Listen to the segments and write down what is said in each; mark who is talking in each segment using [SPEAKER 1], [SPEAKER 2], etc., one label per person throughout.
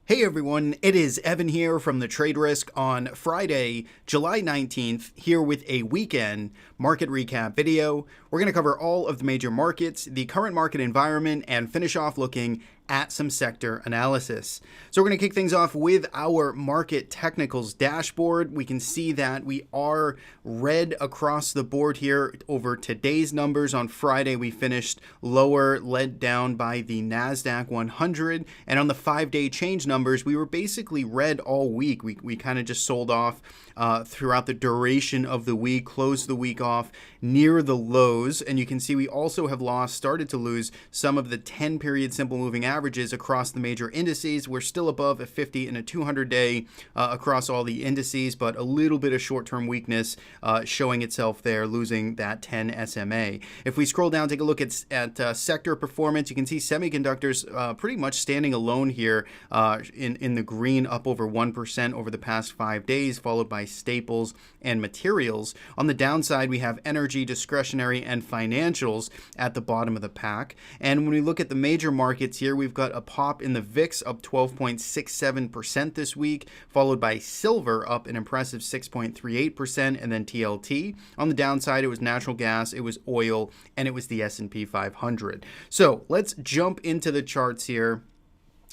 [SPEAKER 1] Hey everyone, it is Evan here from the Trade Risk on Friday, July 19th, here with a weekend market recap video. We're going to cover all of the major markets, the current market environment, and finish off looking at some sector analysis. So we're going to kick things off with our market technicals dashboard. We can see that we are red across the board here over today's numbers. On Friday, we finished lower, led down by the NASDAQ 100. And on the 5-day change numbers, we were basically red all week. We kind of just sold off throughout the duration of the week, closed the week off near the lows. And you can see we also have started to lose some of the 10-period simple moving averages across the major indices. We're still above a 50 and a 200-day across all the indices, but a little bit of short-term weakness showing itself there, losing that 10 SMA. If we scroll down, take a look at sector performance, you can see semiconductors pretty much standing alone here in the green, up over 1% over the past 5 days, followed by staples and materials. On the downside, we have energy, discretionary, and financials at the bottom of the pack. And when we look at the major markets here, we've got a pop in the VIX up 12.67% this week, followed by silver up an impressive 6.38%, and then TLT. On the downside, it was natural gas, it was oil, and it was the S&P 500. So let's jump into the charts here.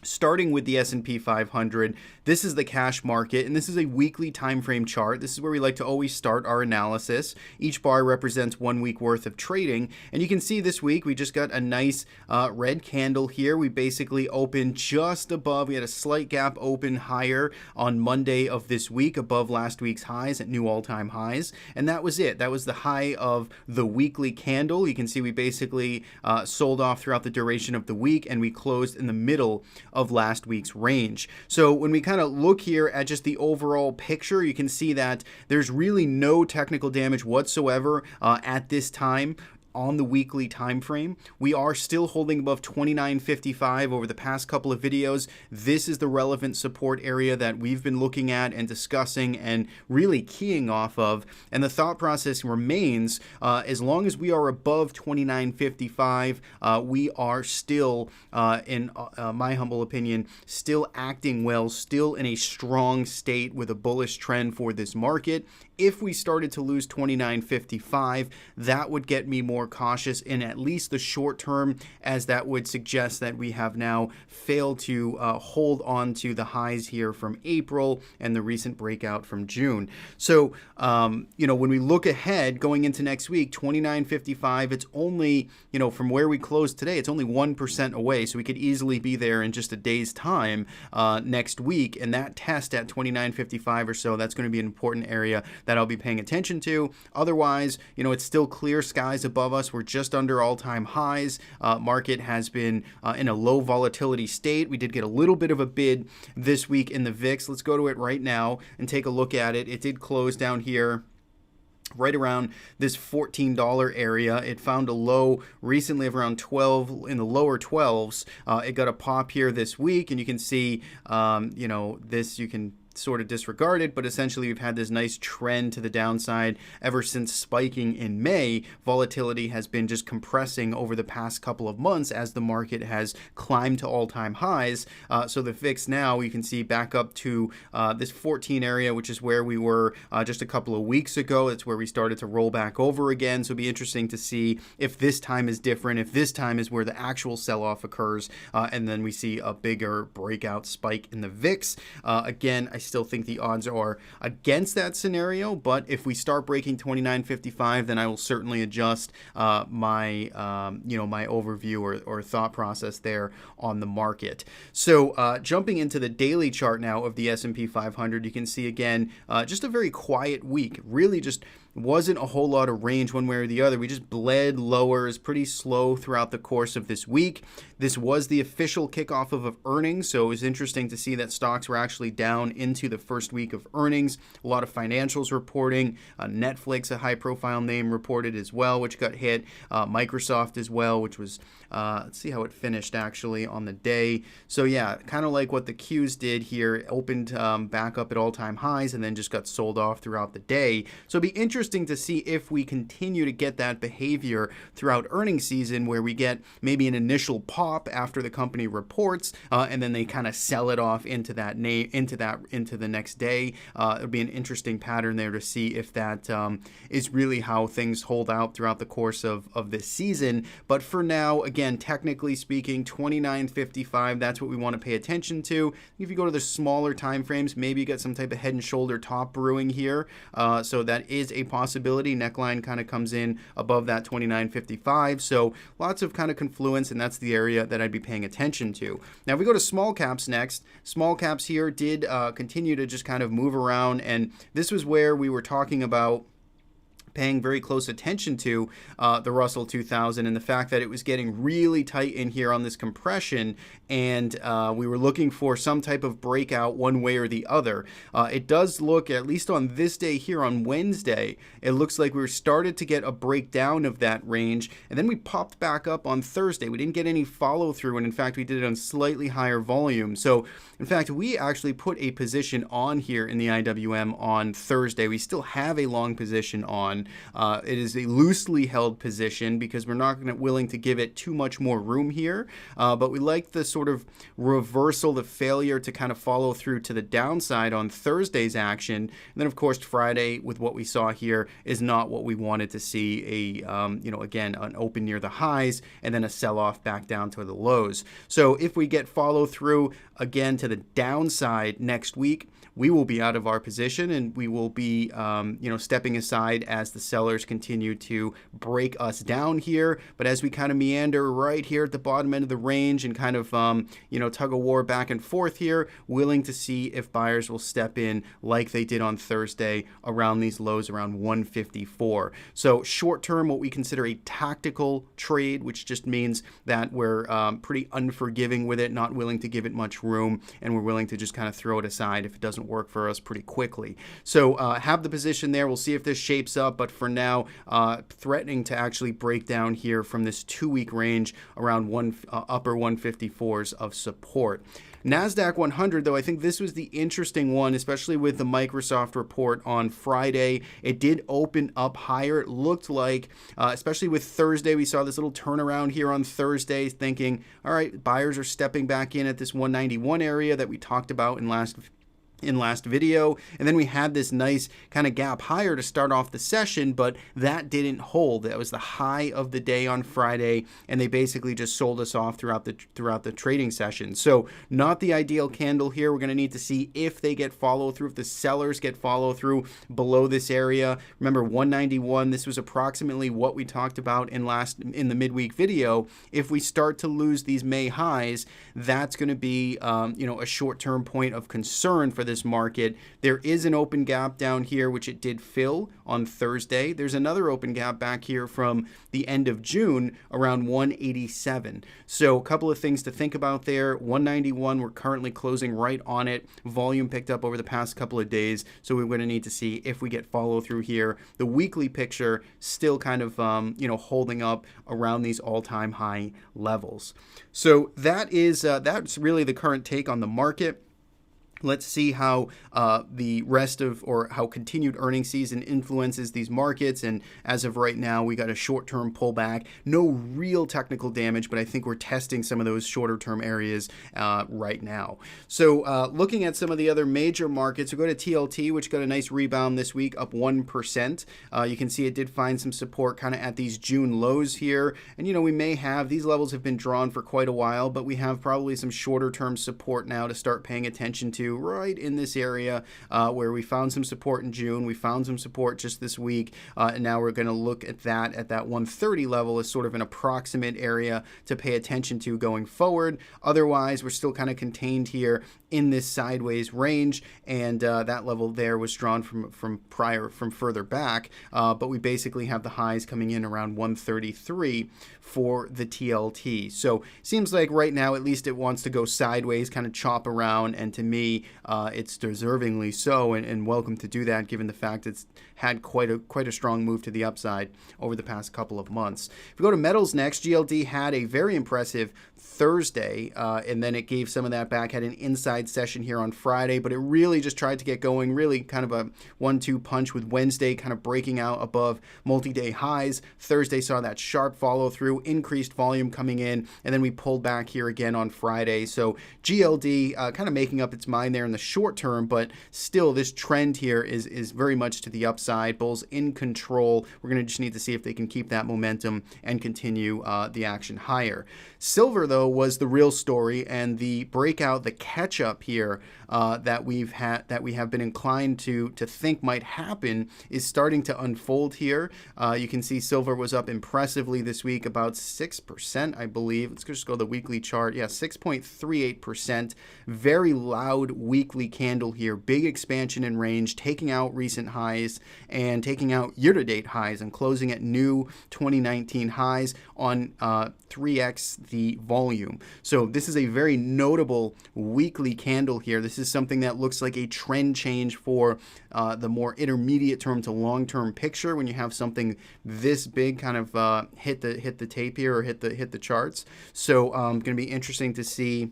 [SPEAKER 1] Starting with the S&P 500, this is the cash market, and this is a weekly time frame chart. This is where we like to always start our analysis. Each bar represents 1 week worth of trading, and you can see this week we just got a nice red candle here. We basically opened just above. We had a slight gap open higher on Monday of this week above last week's highs at new all-time highs, and that was it. That was the high of the weekly candle. You can see we basically sold off throughout the duration of the week, and we closed in the middle of last week's range. So when we kind of look here at just the overall picture, you can see that there's really no technical damage whatsoever at this time. On the weekly time frame, we are still holding above 29.55 over the past couple of videos. This is the relevant support area that we've been looking at and discussing and really keying off of. And the thought process remains, as long as we are above 29.55, we are still, in my humble opinion, still acting well, still in a strong state with a bullish trend for this market. If we started to lose 29.55, that would get me more cautious in at least the short term, as that would suggest that we have now failed to hold on to the highs here from April and the recent breakout from June. So, when we look ahead going into next week, 29.55, it's only, from where we closed today, it's only 1% away. So we could easily be there in just a day's time next week. And that test at 29.55 or so, that's going to be an important area that I'll be paying attention to. Otherwise, it's still clear skies above us. We're just under all-time highs. Market has been in a low volatility state. We did get a little bit of a bid this week in the VIX. Let's go to it right now and take a look at it. It did close down here right around this $14 area. It found a low recently of around 12 in the lower 12s. It got a pop here this week, and you can see, this you can sort of disregarded, but essentially we've had this nice trend to the downside ever since spiking in May. Volatility has been just compressing over the past couple of months as the market has climbed to all-time highs. So the VIX now, you can see back up to this 14 area, which is where we were just a couple of weeks ago. That's where we started to roll back over again. So it'll be interesting to see if this time is different, if this time is where the actual sell-off occurs, and then we see a bigger breakout spike in the VIX. Again, I still think the odds are against that scenario, but if we start breaking 29.55, then I will certainly adjust my my overview or thought process there on the market. So jumping into the daily chart now of the S&P 500, you can see again just a very quiet week. Really just wasn't a whole lot of range one way or the other. We just bled lower. It's pretty slow throughout the course of this week. This was the official kickoff of earnings, so it was interesting to see that stocks were actually down into the first week of earnings. A lot of financials reporting. Netflix, a high-profile name, reported as well, which got hit. Microsoft as well, which was, let's see how it finished actually on the day. So yeah, kind of like what the Qs did here. It opened back up at all-time highs and then just got sold off throughout the day. So it'll be interesting interesting to see if we continue to get that behavior throughout earnings season, where we get maybe an initial pop after the company reports, and then they kind of sell it off into the next day. It'll be an interesting pattern there to see if that is really how things hold out throughout the course of this season. But for now, again, technically speaking, 29.55, that's what we want to pay attention to. If you go to the smaller time frames, maybe you get some type of head and shoulder top brewing here. So that is a possibility. Neckline kind of comes in above that 29.55. So lots of kind of confluence, and that's the area that I'd be paying attention to. Now, if we go to small caps next, small caps here did continue to just kind of move around, and this was where we were talking about paying very close attention to the Russell 2000 and the fact that it was getting really tight in here on this compression, and we were looking for some type of breakout one way or the other. It does look, at least on this day here on Wednesday, it looks like we were started to get a breakdown of that range, and then we popped back up on Thursday. We didn't get any follow through, and in fact we did it on slightly higher volume. So in fact, we actually put a position on here in the IWM on Thursday. We still have a long position on. It is a loosely held position because we're not willing to give it too much more room here, but we like the sort of reversal, the failure to kind of follow through to the downside on Thursday's action. And then of course Friday, with what we saw here, is not what we wanted to see. Again, an open near the highs and then a sell-off back down to the lows. So if we get follow through again to the downside next week, we will be out of our position, and we will be, stepping aside as the sellers continue to break us down here. But as we kind of meander right here at the bottom end of the range and kind of, tug of war back and forth here, willing to see if buyers will step in like they did on Thursday around these lows around 154. So short term, what we consider a tactical trade, which just means that we're pretty unforgiving with it, not willing to give it much room, and we're willing to just kind of throw it aside if it doesn't work for us pretty quickly. So have the position there. We'll see if this shapes up, but for now, threatening to actually break down here from this 2-week range around upper 154s of support. NASDAQ 100, though, I think this was the interesting one, especially with the Microsoft report on Friday. It did open up higher. It looked like, especially with Thursday, we saw this little turnaround here on Thursday, thinking, all right, buyers are stepping back in at this 191 area that we talked about in last video, and then we had this nice kind of gap higher to start off the session, but that didn't hold. That was the high of the day on Friday, and they basically just sold us off throughout the trading session. So not the ideal candle here. We're going to need to see if they get follow through, if the sellers get follow through below this area. Remember, 191, this was approximately what we talked about in the midweek video. If we start to lose these May highs, that's going to be a short-term point of concern for this market. There is an open gap down here, which it did fill on Thursday. There's another open gap back here from the end of June around 187. So a couple of things to think about there. 191, we're currently closing right on it. Volume picked up over the past couple of days, so we're going to need to see if we get follow through here. The weekly picture still kind of holding up around these all-time high levels. So that's really the current take on the market. Let's see how how continued earnings season influences these markets. And as of right now, we got a short-term pullback. No real technical damage, but I think we're testing some of those shorter-term areas right now. So looking at some of the other major markets, we go to TLT, which got a nice rebound this week, up 1%. You can see it did find some support kind of at these June lows here. And, we may have, these levels have been drawn for quite a while, but we have probably some shorter-term support now to start paying attention to right in this area where we found some support in June. We found some support just this week, and now we're going to look at that 130 level as sort of an approximate area to pay attention to going forward. Otherwise, we're still kind of contained here in this sideways range, and that level there was drawn from further back, but we basically have the highs coming in around 133 for the TLT. So seems like right now at least it wants to go sideways, kind of chop around, and to me it's deservingly so, and welcome to do that given the fact it's had quite a strong move to the upside over the past couple of months. If we go to metals next, GLD had a very impressive Thursday, and then it gave some of that back, had an inside session here on Friday, but it really just tried to get going, really kind of a 1-2 punch with Wednesday kind of breaking out above multi-day highs. Thursday saw that sharp follow through, increased volume coming in, and then we pulled back here again on Friday. So GLD kind of making up its mind there in the short term, but still this trend here is very much to the upside. Bulls in control. We're going to just need to see if they can keep that momentum and continue the action higher. Silver, though, was the real story, and the breakout, the catch-up here that we have been inclined to think might happen is starting to unfold here. You can see silver was up impressively this week, about 6%, I believe. Let's just go to the weekly chart. Yeah, 6.38%. Very loud weekly candle here. Big expansion in range, taking out recent highs and taking out year-to-date highs and closing at new 2019 highs on 3x the volume. So this is a very notable weekly candle here. This is something that looks like a trend change for the more intermediate term to long-term picture when you have something this big kind of hit the tape here or hit the charts. So going to be interesting to see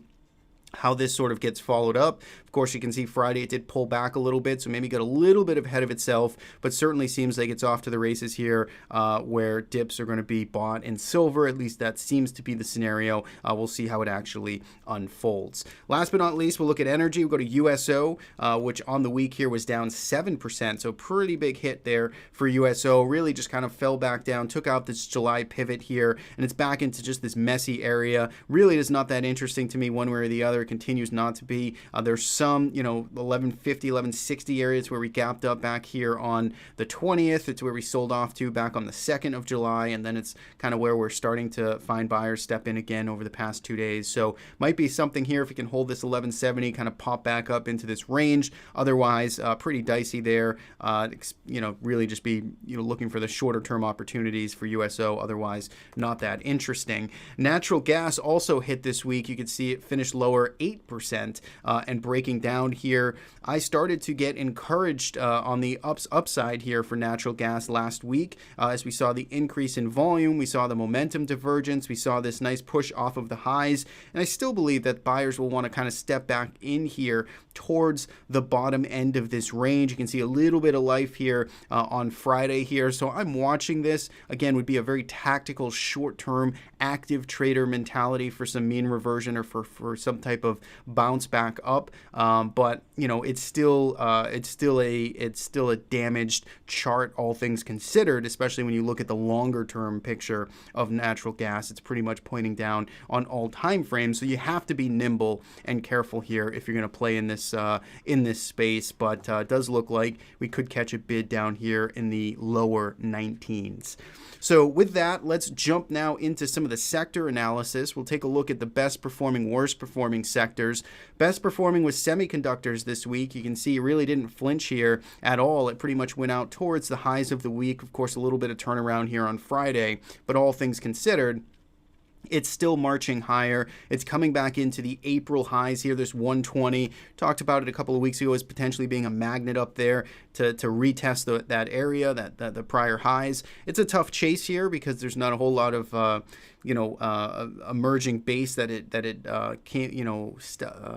[SPEAKER 1] how this sort of gets followed up. Of course, you can see Friday it did pull back a little bit, so maybe got a little bit ahead of itself, but certainly seems like it's off to the races here where dips are going to be bought in silver. At least that seems to be the scenario. We'll see how it actually unfolds. Last but not least, we'll look at energy. We'll go to USO, which on the week here was down 7%, so pretty big hit there for USO. Really just kind of fell back down, took out this July pivot here, and it's back into just this messy area. Really is not that interesting to me one way or the other. It continues not to be. There's some, 1150, 1160 areas where we gapped up back here on the 20th. It's where we sold off to back on the 2nd of July, and then it's kind of where we're starting to find buyers step in again over the past 2 days. So might be something here if we can hold this 1170, kind of pop back up into this range. Otherwise, pretty dicey there. Really just be looking for the shorter term opportunities for USO. Otherwise, not that interesting. Natural gas also hit this week. You can see it finished lower 8% and breaking down here. I started to get encouraged on the upside here for natural gas last week as we saw the increase in volume. We saw the momentum divergence. We saw this nice push off of the highs. And I still believe that buyers will want to kind of step back in here towards the bottom end of this range. You can see a little bit of life here on Friday here. So I'm watching this. Again, would be a very tactical, short-term, active trader mentality for some mean reversion or for some type of bounce back up. But it's still a damaged chart, all things considered, especially when you look at the longer term picture of natural gas. It's pretty much pointing down on all time frames. So you have to be nimble and careful here if you're going to play in this space. But it does look like we could catch a bid down here in the lower 19s. So with that, let's jump now into some of the sector analysis. We'll take a look at the best performing, worst performing sectors. Best performing was semiconductors this week. You can see it really didn't flinch here at all. It pretty much went out towards the highs of the week. Of course, a little bit of turnaround here on Friday, but all things considered, it's still marching higher. It's coming back into the April highs here. There's 120. Talked about it a couple of weeks ago as potentially being a magnet up there to retest that area, the prior highs. It's a tough chase here because there's not a whole lot of emerging base that it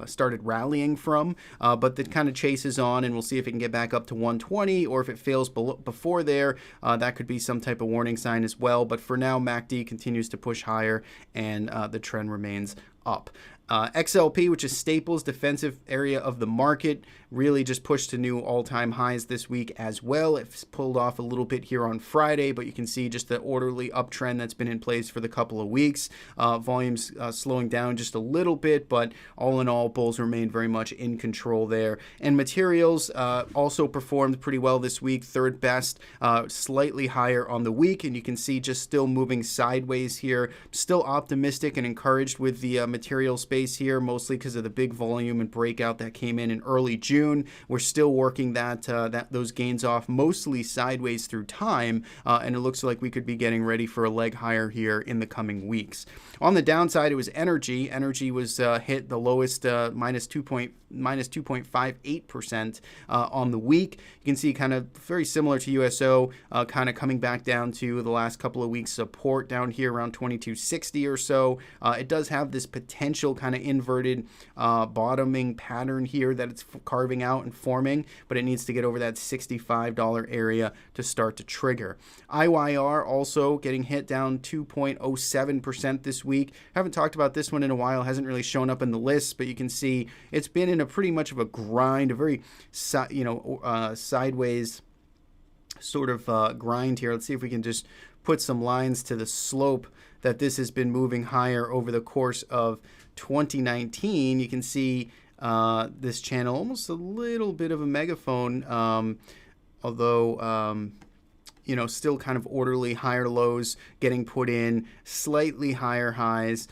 [SPEAKER 1] started rallying from. But the kind of chases on, and we'll see if it can get back up to 120, or if it fails before there, that could be some type of warning sign as well. But for now, MACD continues to push higher, and the trend remains up. XLP, which is Staples' defensive area of the market, really just pushed to new all-time highs this week as well. It's pulled off a little bit here on Friday, but you can see just the orderly uptrend that's been in place for the couple of weeks. Volumes slowing down just a little bit, but all in all, bulls remain very much in control there. And materials also performed pretty well this week, third best, slightly higher on the week, and you can see just still moving sideways here. Still optimistic and encouraged with the material space base here, mostly because of the big volume and breakout that came in early June. We're still working those gains off, mostly sideways through time, and it looks like we could be getting ready for a leg higher here in the coming weeks. On the downside, it was energy. Energy was hit the lowest, minus 2.58% on the week. You can see kind of very similar to USO, kind of coming back down to the last couple of weeks support down here around 2260 or so. It does have this potential kind of inverted bottoming pattern here that it's carving out and forming, but it needs to get over that $65 area to start to trigger. IYR also getting hit down 2.07% this week. Haven't talked about this one in a while, hasn't really shown up in the list, but you can see it's been in a pretty much of a grind, a very sideways sort of grind here. Let's see if we can just put some lines to the slope that this has been moving higher over the course of 2019. You can see this channel almost a little bit of a megaphone, although still kind of orderly, higher lows getting put in, slightly higher highs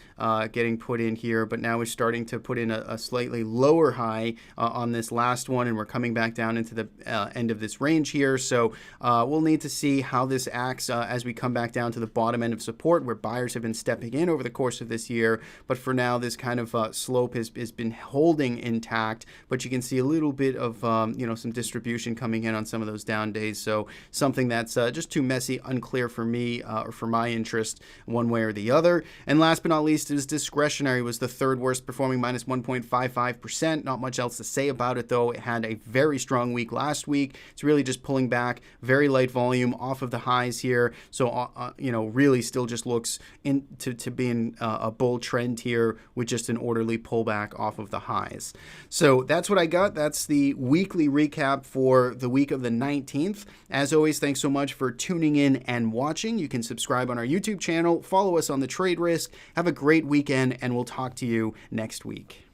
[SPEAKER 1] getting put in here, but now we're starting to put in a slightly lower high on this last one, and we're coming back down into the end of this range here. So we'll need to see how this acts as we come back down to the bottom end of support, where buyers have been stepping in over the course of this year. But for now, this kind of slope has been holding intact, but you can see a little bit of some distribution coming in on some of those down days. So something that's just too messy, unclear for me or for my interest one way or the other. And last but not least is discretionary was the third worst performing, minus 1.55%. Not much else to say about it, though. It had a very strong week last week. It's really just pulling back, very light volume off of the highs here. So, really still just looks to being a bull trend here with just an orderly pullback off of the highs. So that's what I got. That's the weekly recap for the week of the 19th. As always, thanks so much for tuning in and watching. You can subscribe on our YouTube channel, follow us on the Trade Risk. Have a great weekend, and we'll talk to you next week.